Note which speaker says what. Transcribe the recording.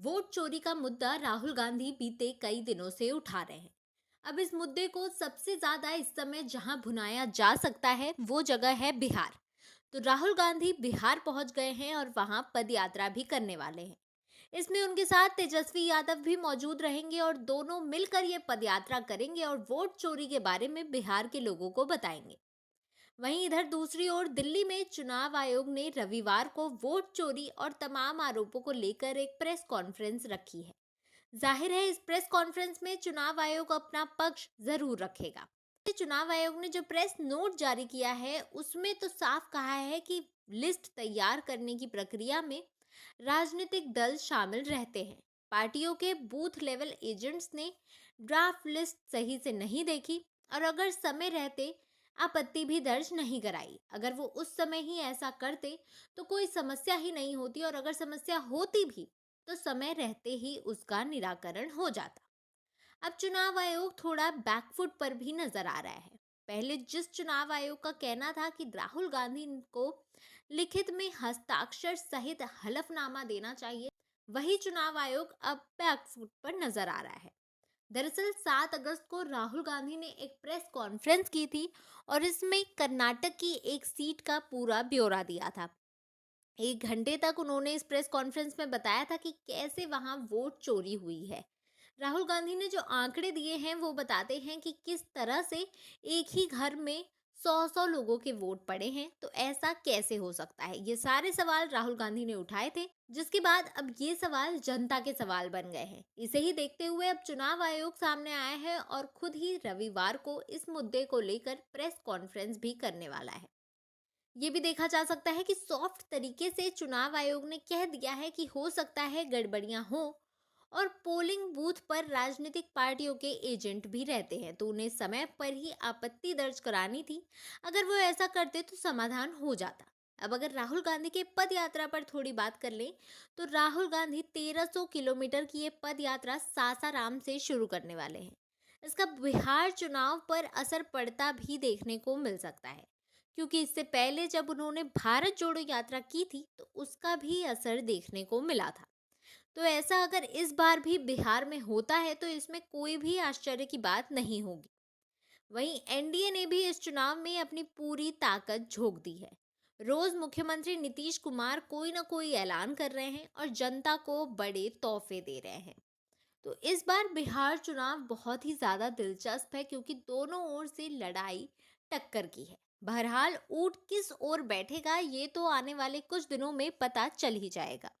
Speaker 1: Vote चोरी का मुद्दा राहुल गांधी बीते कई दिनों से उठा रहे हैं। अब इस मुद्दे को सबसे ज्यादा इस समय जहां भुनाया जा सकता है वो जगह है बिहार। तो राहुल गांधी बिहार पहुंच गए हैं और वहां पदयात्रा भी करने वाले हैं। इसमें उनके साथ तेजस्वी यादव भी मौजूद रहेंगे और दोनों मिलकर ये पदयात्रा करेंगे और वोट चोरी के बारे में बिहार के लोगों को बताएंगे। वहीं इधर दूसरी ओर दिल्ली में चुनाव आयोग ने रविवार को वोट चोरी और तमाम आरोपों को लेकर एक प्रेस कॉन्फ्रेंस रखी है। जाहिर है इस प्रेस कॉन्फ्रेंस में चुनाव आयोग अपना पक्ष जरूर रखेगा। चुनाव आयोग ने जो प्रेस नोट जारी किया है उसमें तो साफ कहा है कि लिस्ट तैयार करने की प्रक्रिया में राजनीतिक दल शामिल रहते हैं। पार्टियों के बूथ लेवल एजेंट्स ने ड्राफ्ट लिस्ट सही से नहीं देखी और अगर समय रहते आपत्ति भी दर्ज नहीं कराई। अगर वो उस समय ही ऐसा करते तो कोई समस्या ही नहीं होती और अगर समस्या होती भी तो समय रहते ही उसका निराकरण हो जाता। अब चुनाव आयोग थोड़ा बैकफुट पर भी नजर आ रहा है। पहले जिस चुनाव आयोग का कहना था कि राहुल गांधी को लिखित में हस्ताक्षर सहित हलफनामा देना चाहिए, वही चुनाव आयोग अब बैकफुट पर नजर आ रहा है। दरअसल 7 अगस्त को राहुल गांधी ने एक प्रेस कॉन्फ्रेंस की थी और इसमें कर्नाटक की एक सीट का पूरा ब्यौरा दिया था। 1 घंटे तक उन्होंने इस प्रेस कॉन्फ्रेंस में बताया था कि कैसे वहां वोट चोरी हुई है। राहुल गांधी ने जो आंकड़े दिए हैं वो बताते हैं कि किस तरह से एक ही घर में 100-100 लोगों के वोट पड़े हैं। तो ऐसा कैसे हो सकता है, ये सारे सवाल राहुल गांधी ने उठाए थे, जिसके बाद अब ये सवाल जनता के सवाल बन गए हैं। इसे ही देखते हुए अब चुनाव आयोग सामने आया है और खुद ही रविवार को इस मुद्दे को लेकर प्रेस कॉन्फ्रेंस भी करने वाला है। ये भी देखा जा सकता है कि सॉफ्ट तरीके से चुनाव आयोग ने कह दिया है कि हो सकता है गड़बड़ियां हो और पोलिंग बूथ पर राजनीतिक पार्टियों के एजेंट भी रहते हैं, तो उन्हें समय पर ही आपत्ति दर्ज करानी थी। अगर वो ऐसा करते तो समाधान हो जाता। अब अगर राहुल गांधी के पद यात्रा पर थोड़ी बात कर लें तो राहुल गांधी 1300 किलोमीटर की ये पद यात्रा सासाराम से शुरू करने वाले हैं। इसका बिहार चुनाव पर असर पड़ता भी देखने को मिल सकता है, क्योंकि इससे पहले जब उन्होंने भारत जोड़ो यात्रा की थी तो उसका भी असर देखने को मिला था। तो ऐसा अगर इस बार भी बिहार में होता है तो इसमें कोई भी आश्चर्य की बात नहीं होगी। वहीं एनडीए ने भी इस चुनाव में अपनी पूरी ताकत झोंक दी है। रोज मुख्यमंत्री नीतीश कुमार कोई ना कोई ऐलान कर रहे हैं और जनता को बड़े तोहफे दे रहे हैं। तो इस बार बिहार चुनाव बहुत ही ज्यादा दिलचस्प है, क्योंकि दोनों ओर से लड़ाई टक्कर की है। बहरहाल ऊंट किस ओर बैठेगा ये तो आने वाले कुछ दिनों में पता चल ही जाएगा।